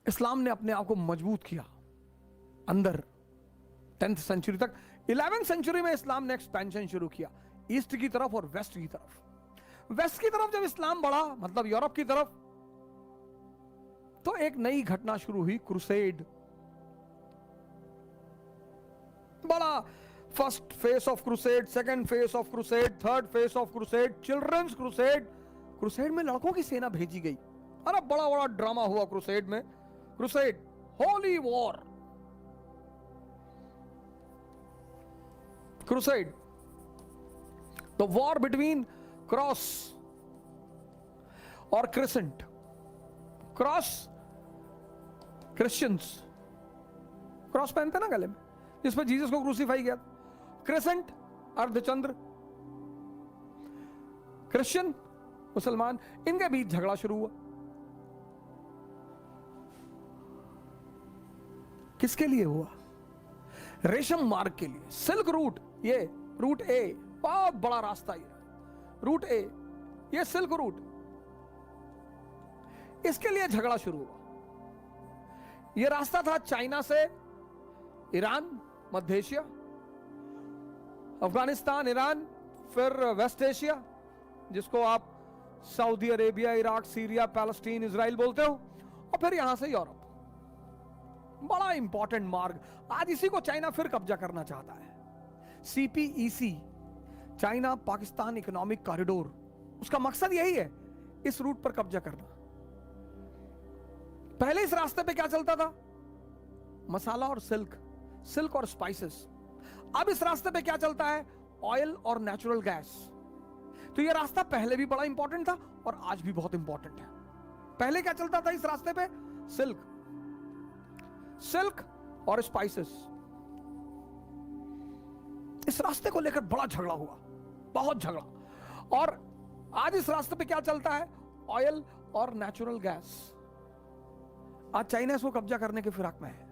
इस्लाम ने अपने आप को मजबूत किया अंदर 10th सेंचुरी तक। 11th सेंचुरी में इस्लाम ने एक्सपेंशन शुरू किया ईस्ट की तरफ और वेस्ट की तरफ। वेस्ट की तरफ जब इस्लाम बढ़ा, मतलब यूरोप की तरफ, तो एक नई घटना शुरू हुई, क्रूसेड। बड़ा first phase of crusade, second phase of crusade, third phase of crusade, children's crusade. Crusade में लड़कों की सेना भेजी गई। अरे बड़ा बड़ा ड्रामा हुआ क्रूसेड में। Crusade, holy war, crusade, the war between cross और क्रिसेंट। क्रॉस क्रिश्चियंस क्रॉस पहनते ना गले में, जिसमें जीसस को क्रूसीफाई किया। क्रिसेंट अर्धचंद्र, क्रिश्चियन मुसलमान, इनके बीच झगड़ा शुरू हुआ। किसके लिए हुआ? रेशम मार्ग के लिए, सिल्क रूट। ये रूट ए, बहुत बड़ा रास्ता, ये रूट ए, ये सिल्क रूट, इसके लिए झगड़ा शुरू हुआ। ये रास्ता था चाइना से ईरान, मध्य एशिया, अफगानिस्तान, ईरान, फिर वेस्ट एशिया, जिसको आप Saudi Arabia, Iraq, Syria, Palestine, Israel बोलते हो, और फिर यहां से यूरोप। बड़ा इंपॉर्टेंट मार्ग। आज इसी को चाइना फिर कब्जा करना चाहता है। CPEC, China Pakistan economic corridor, उसका मकसद यही है, इस रूट पर कब्जा करना। पहले इस रास्ते पे क्या चलता था? मसाला और सिल्क, सिल्क और स्पाइसेस। अब इस रास्ते पे क्या चलता है? ऑयल और नेचुरल गैस। तो यह रास्ता पहले भी बड़ा इंपॉर्टेंट था और आज भी बहुत इंपॉर्टेंट है। पहले क्या चलता था इस रास्ते पे? सिल्क, सिल्क और स्पाइसेस। इस रास्ते को लेकर बड़ा झगड़ा हुआ, बहुत झगड़ा। और आज इस रास्ते पे क्या चलता है? ऑयल और नेचुरल गैस। आज चाइना इसको कब्जा करने के फिराक में है।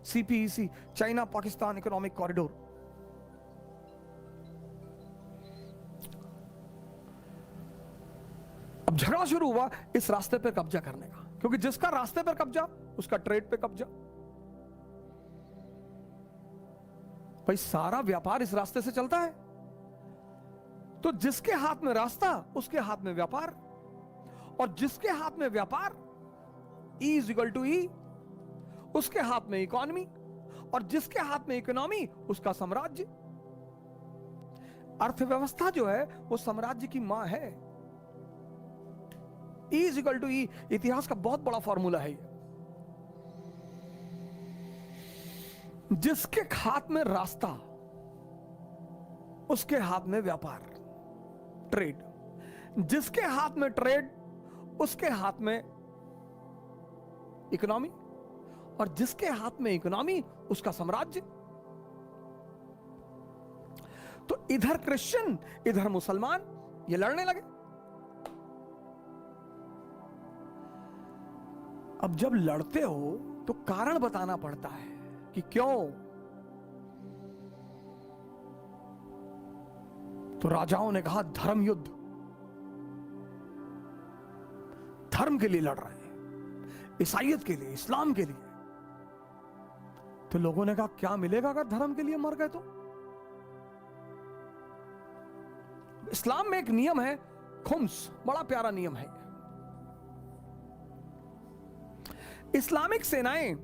CPEC, China Pakistan economic corridor. अब झगड़ा शुरू हुआ इस रास्ते पर कब्जा करने का, क्योंकि जिसका रास्ते पर कब्जा उसका ट्रेड पे कब्जा। भाई सारा व्यापार इस रास्ते से चलता है, तो जिसके हाथ में रास्ता उसके हाथ में व्यापार, और जिसके हाथ में व्यापार E is equal to E, उसके हाथ में इकोनॉमी, और जिसके हाथ में इकोनॉमी उसका साम्राज्य। अर्थव्यवस्था जो है वो साम्राज्य की मां है। E is equal to E इतिहास का बहुत बड़ा फॉर्मूला है ये। जिसके हाथ में रास्ता उसके हाथ में व्यापार, ट्रेड। जिसके हाथ में ट्रेड उसके हाथ में इकोनॉमी, और जिसके हाथ में इकोनॉमी उसका साम्राज्य। तो इधर क्रिश्चियन इधर मुसलमान, ये लड़ने लगे। अब जब लड़ते हो तो कारण बताना पड़ता है कि क्यों। तो राजाओं ने कहा धर्म युद्ध, धर्म के लिए लड़ रहे हैं, ईसाईयत के लिए, इस्लाम के लिए। तो लोगों ने कहा क्या मिलेगा अगर धर्म के लिए मर गए तो? इस्लाम में एक नियम है खुम्स, बड़ा प्यारा नियम है। इस्लामिक सेनाएं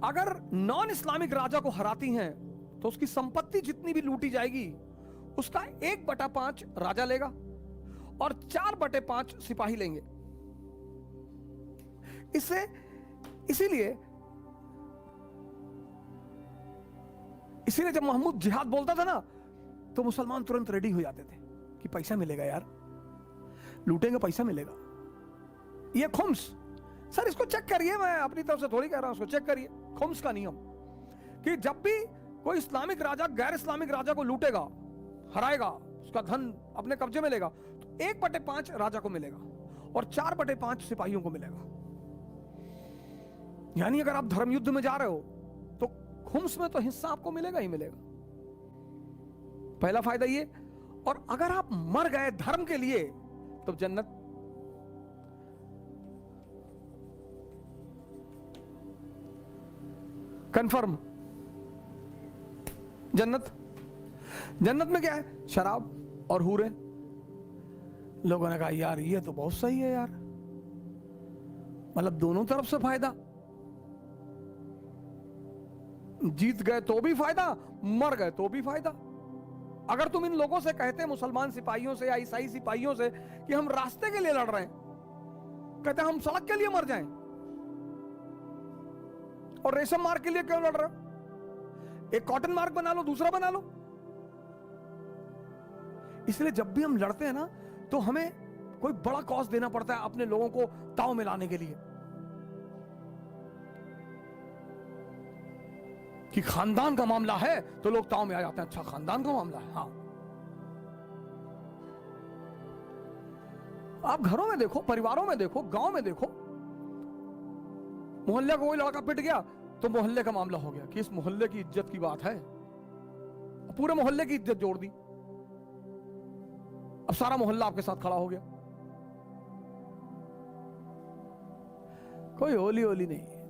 अगर नॉन इस्लामिक राजा को हराती हैं तो उसकी संपत्ति जितनी भी लूटी जाएगी उसका 1/5 राजा लेगा और 4/5 सिपाही लेंगे। इसीलिए जब महमूद जिहाद बोलता था ना तो मुसलमान तुरंत रेडी हो जाते थे कि पैसा मिलेगा यार, लूटेंगे पैसा मिलेगा। ये खुम्स, सर इसको चेक करिए, मैं अपनी तरफ से थोड़ी कह रहा हूं, इसको चेक करिए। खुम्स का नियम कि जब भी कोई इस्लामिक राजा गैर इस्लामिक राजा को लूटेगा, हराएगा, उसका धन अपने कब्जे में लेगा, तो 1/5 राजा को मिलेगा और 4/5 सिपाहियों को मिलेगा। यानी अगर आप धर्म युद्ध में जा रहे हो तो खुम्स में तो हिस्सा आपको मिलेगा ही मिलेगा। पहला फायदा ये। और अगर आप मर गए धर्म के लिए तो जन्नत। कंफर्म। जन्नत, जन्नत में क्या है? शराब और हूरें। लोगों ने कहा यार ये तो बहुत सही है यार, मतलब दोनों तरफ से फायदा, जीत गए तो भी फायदा, मर गए तो भी फायदा। अगर तुम इन लोगों से कहते, मुसलमान सिपाहियों से या ईसाई सिपाहियों से, कि हम रास्ते के लिए लड़ रहे हैं, कहते हम सड़क के लिए मर जाएं, और रेशम मार्ग के लिए क्यों लड़ रहे हो? एक कॉटन मार्ग बना लो, दूसरा बना लो। इसलिए जब भी हम लड़ते हैं ना, तो हमें कोई बड़ा कॉस्ट देना पड़ता है अपने लोगों को ताव में लाने के लिए, कि खानदान का मामला है तो लोग ताव में आ जाते हैं। अच्छा खानदान का मामला है, हाँ। आप घरों में देखो, परिवारों में देखो, गांव में देखो, मोहल्ले का कोई लड़का पिट गया तो मोहल्ले का मामला हो गया कि इस मोहल्ले की इज्जत की बात है, पूरे मोहल्ले की इज्जत जोड़ दी, अब सारा मोहल्ला आपके साथ खड़ा हो गया। कोई होली होली नहीं।